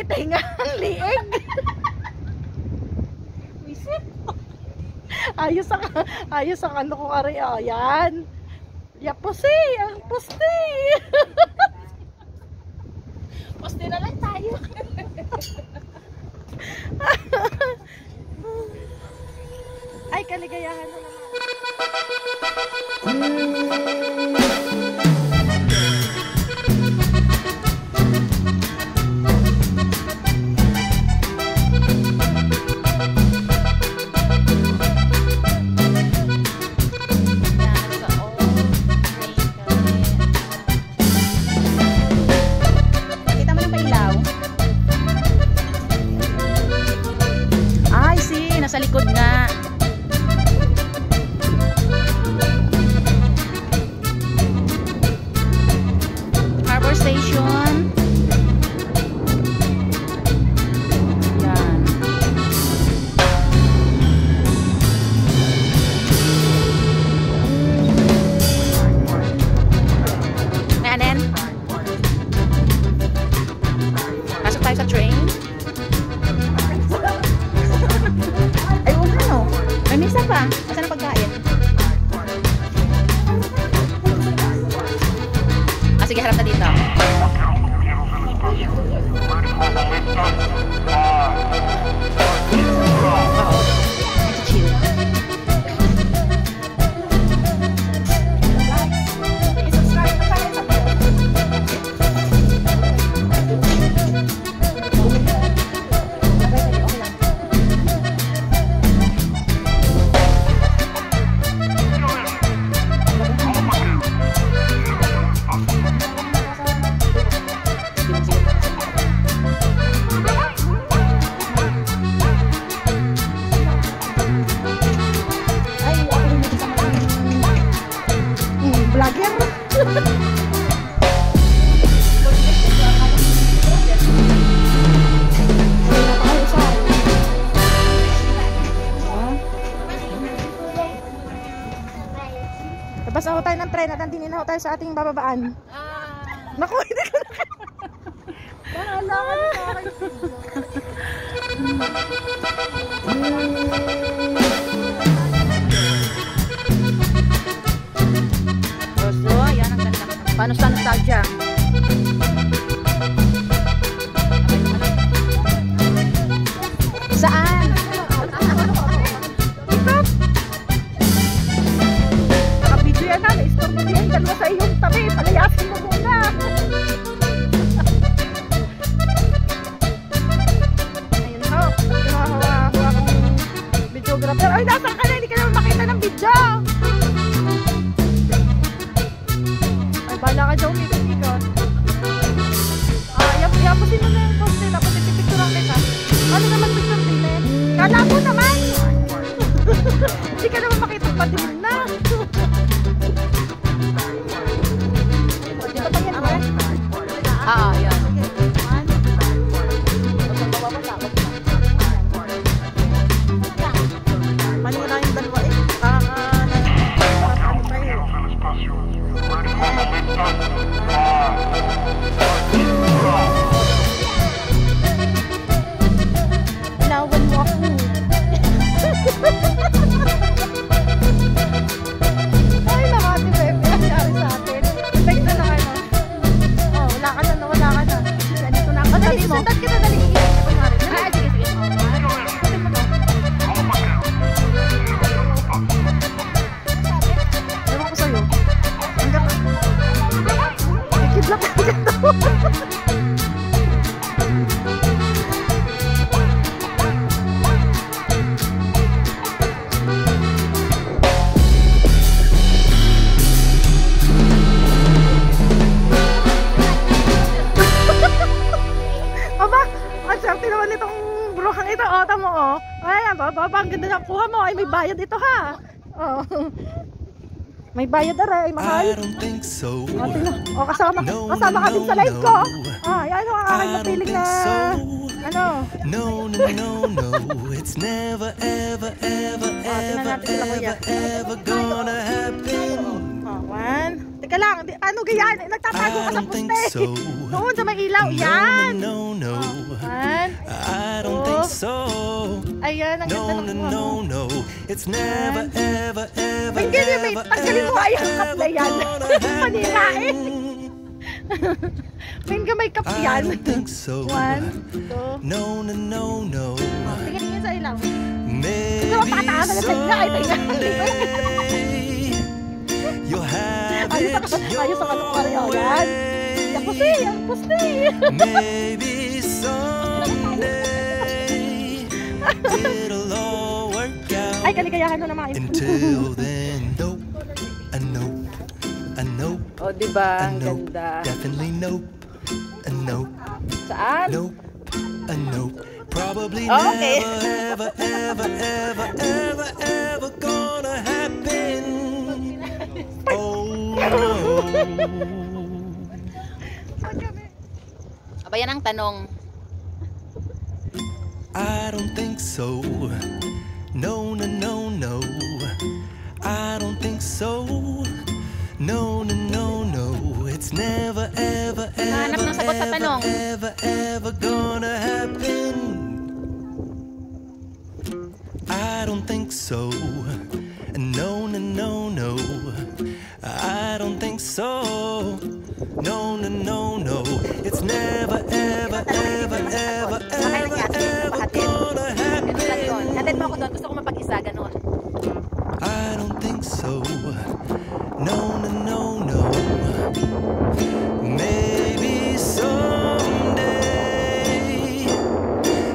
Ay, tinga ang liig. Wisit. Ayos ang ano ko ari. Oh, yan. Yapusi, ang pusti. Pusti na lang tayo. Ay, kaligayahan na naman. Sa likod nga. Harbor Station. Yan. May anen? Pasok tayo sa train. May misa pa. Asan ang pagkain? Ah, sige, harap na dito. Oo. Chill. Vlogger. Tapos ako tayo ng tren at andinin ako tayo sa ating bababaan. Naku, hindi ko na. Alangan sa akin. So, yan ang ganda. Paano sa nostalgia? Saan? Ikap. Nakabidyo yan na. Na-store mo yan. Dalawa sa iyong tabi. Palayasin mo muna. Ayun ho. Hawa kong videographer. Ay, nasan ka na? Hindi ka naman makita ng video. Bala ka dyan, umikot-ikot. Yapusin mo na yung poste, tapos ipipicturean kita. Ano naman picture din eh? Kala mo naman! Hindi ka naman makitang padilim na. Di ba tayo ba? Oo, yan. Manila yung dalawa eh. Lawan mo ako. Ay, nakati ba yung pinangyari sa atin? Effect na lang ano. Oh, wala ka na, wala ka na. Ganito na ako. Dali, sundat kita, dali. Ay, sige, sige. Ewan ko sa'yo. Hanggang ka. Ikidlap ka dito. Ito, oh, tamo, oh. Ay, ang ganda na kuha mo. Ay, may bayad ito, ha. Oh. May bayad na rin, ay mahal. Oh, kasama ka din sa live ko. Ah, yan ang aking mapiling na, ano. No, it's never, ever gonna happen. Oh, one. Teka lang, ano ganyan? Nagtatago ka sa puste. Noon sa may ilaw, yan. Ayan, ang ganda No, ng no, kuha mo. no, no. It's never, ever, ever, May ganyan, may ever, tanggalin mo ever, ay ang cup na yan. gonna Panirain. happen. May may cup I yan. don't think so. 1, 2. No, no, no, no. Tingin sa ilaw. Maybe Ito, pataan na sa inyo. Ay, tingnan. someday you'll have it Ayos sa kanong Mario. your Yan. way. Ang pusti, ang pusti. Maybe someday it'll all work out. Ay, kaligayahan mo na mga Until then, nope, a nope, a nope, O, diba? a Ang nope, ganda. definitely nope, a nope, Saan? nope, a nope. Probably Oh, okay. never, ever, ever, ever, ever, ever gonna happen. Oh no. Aba, yan ang tanong. I don't think so. No, no, no, no. I don't think so. No, no, no, no. It's never, ever, Nahanap ever, ng sagot sa ever, tanong. ever, ever gonna happen. I don't think so. No, no, no, no. I don't think so. No, no, no, no. It's never, ever, ever, ever, ever, ever gonna happen. Ganun lang yun. Hatid mo ako doon. Gusto ko mapag-isa. Ganun. I don't think so. No, no, no, no. Maybe someday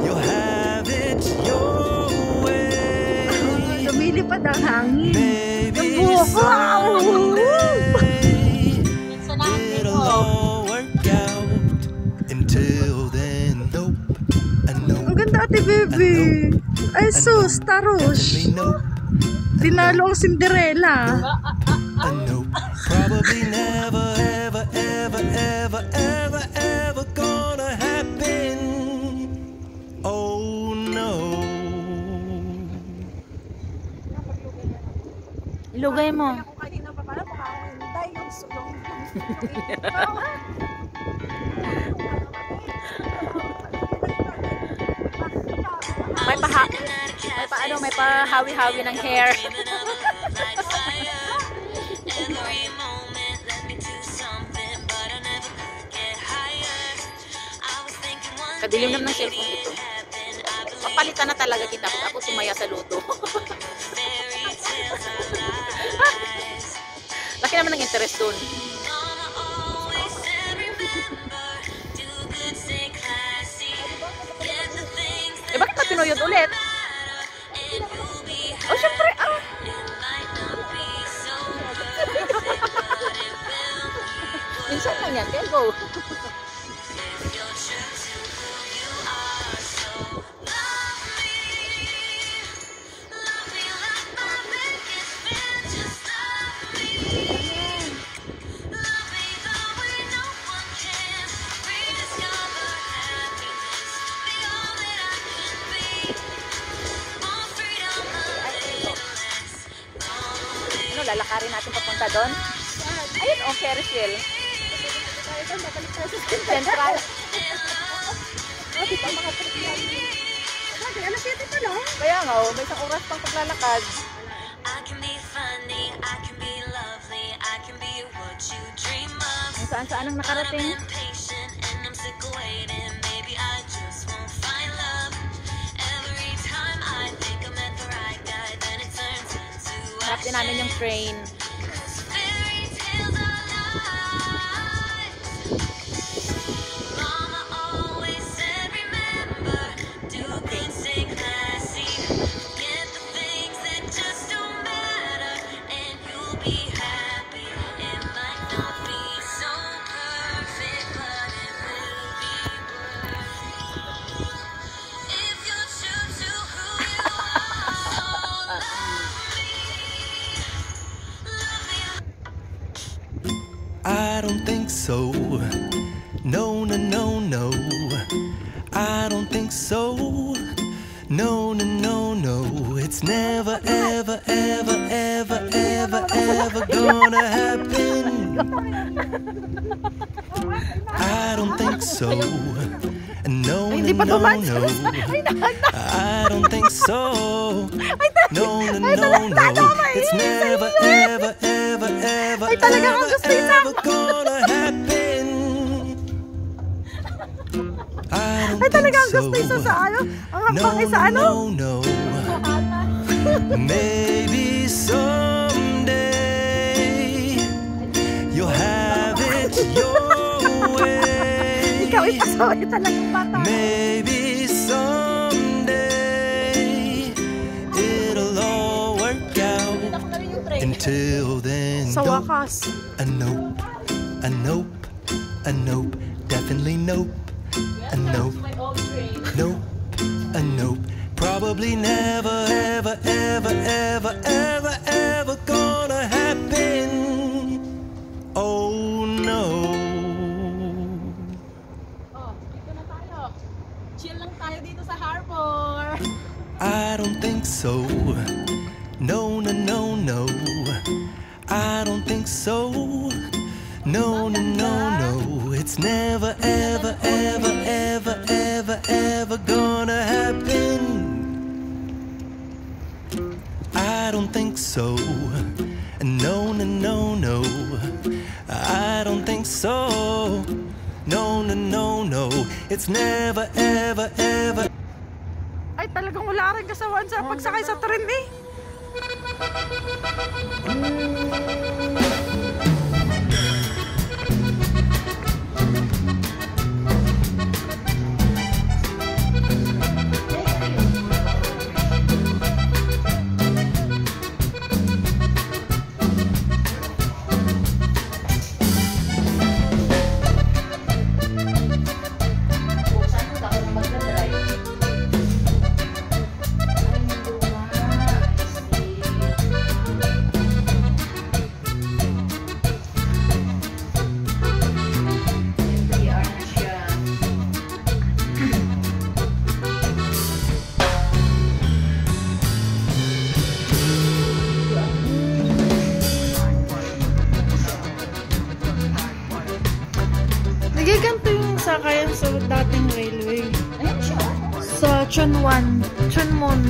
you'll have it your way. Lumilipad ang hangin. Maybe Wow! someday it'll all work out. Until then, nope, a nope, Ang ganda, ate baby. Ay, sus, tarush. definitely nope, Tinalo ang Cinderella. a nope. Probably never, ever, ever, ever, ever, ever gonna happen. Oh no. Ilugay mo. May pahawi-hawi ng hair. Kadilim naman ng cellphone ito. Papalitan na talaga kita kung ako sumaya sa luto. Laki naman ng interest dun. Eh, bakit pa pinuyod ulit? Oh, syempre, minsan lang yan, kaya go. Lalakarin natin papunta doon. Ayun, oh, Ferris wheel. Central. Alas 7 pa lang. Kaya nga, oh, may isang oras pang paglalakad. Ang saan-saan ang nakarating. Harap din namin yung train. I don't think so. No, no, no, no. I don't think so. No, no, no, no. It's never, ever, ever, ever, ever, ever gonna happen. I don't think so. No, no, Hindi pa dumaan. no. Ay, nahagda. I don't think so. Ay, No, no, no, no. It's never, ever, ever, ever, Ay, talaga ever, kung gusto isama. ever gonna happen. I don't Ay, talaga think ang gusto isa sa ano? Ang hapang No, isa ano? no, no. Maybe someday you'll have it your way. Ikaw ipasaway talagang bata. Maybe someday it'll all work out. Until then, Sa don't. wakas. A nope, a nope, a nope, definitely nope. A nope, nope, a nope. Probably never, ever, ever, ever, ever, ever gonna happen. Oh no. Oh, dito na tayo. Chill lang tayo dito sa harbor. I don't think so. No, no, no, no. I don't think so. No, no, no, no. It's never, ever, ever, ever, ever, ever gonna happen. I don't think so. No, no, no, no. I don't think so. No, no, no, no. It's never, ever, ever. Ay, talagang wala rin kasawaan sa pagsakay sa tren eh. Nagiganto yung sakayan sa dating railway. Ayan siya. Sa Chunwan. Chunmun.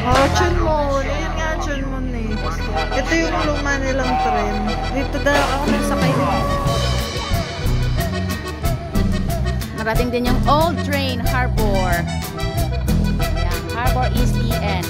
Oh, Chunmun. Ayun nga, Chunmun eh. Ito yung luma nilang tren. Dito daw ako nasakay nito. Narating din yung Old Train Harbor. Ayan, Harbor ECN.